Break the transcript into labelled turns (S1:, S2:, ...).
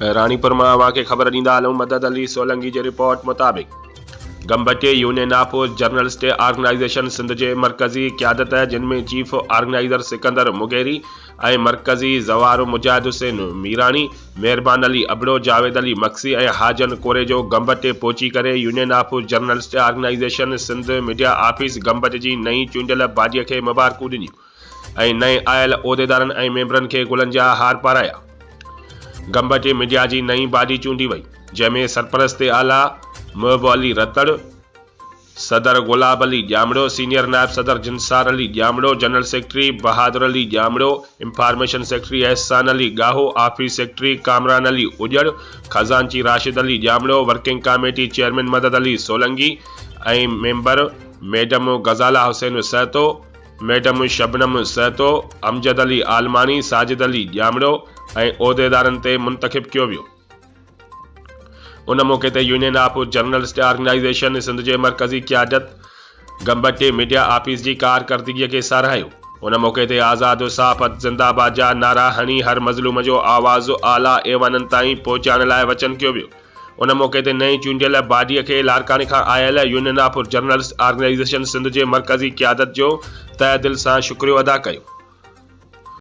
S1: रानीपुर मां अवांखे ख़बर ॾींदा हलूं। मदद अली सोलंकी जी रिपोर्ट मुताबिक़ गंबटे union of journalist organisation Sindh जे मरकज़ी क़यादत जिन में चीफ ऑर्गेनाइज़र सिकंदर मुगेरी ऐं मरकज़ी ज़वार मुजाहिद हुसैन मीरानी, मेहरबान अली अबड़ो, जावेद अली मक्सी ऐं हाजन कोरेजो गंबटे पहुची करे union of journalist organisation Sindh media office Gambat जी नई चूंडियल बाडीअ खे मुबारकूं ॾिनियूं ऐं नए आयल उहिदेदारनि ऐं मेंबरनि खे गुलनि जा हार पाराया। गंबटे मीडिया जी नई बाडी चूंडी वई, जंहिंमें सरपरस्त आला महबूब अली रतड़, सदर गुलाब अली ॼामड़ो, सीनियर नायब सदर Jinsar Ali Jamro, general secretary Bahadur Ali Jamro, information secretary Ehsan Ali Gaho, office secretary Kamran Ali उजड़, खजांची Rashid Ali Jamro, working committee chairman Madad Ali Solanki ऐं member madam Ghazala Hussain Sahito, madam Shabnam Sahito, Amjad Ali Almani, Sajid Ali Jamro ऐं उहिदेदारनि ते मुंतखब कयो वियो। उन मौके ते union of journalist organisation Sindh जे मरकज़ी क़यादत गंबटे मीडिया ऑफिस जी कारकर्दगीअ खे साराहियो। उन मौके ते आज़ाद साफ़त ज़िंदाबाद जा नारा हणी हर मज़लूम जो आवाज़ आला ऐवाननि ताईं पहुचाइण लाइ वचन कयो वियो। उन मौके ते नई चूंडियल बाडीअ खे लारकाने खां आयल union of journalist organisation Sindh जे मरकज़ी क़यादत जो तहे दिल सां शुक्रियो अदा कयो।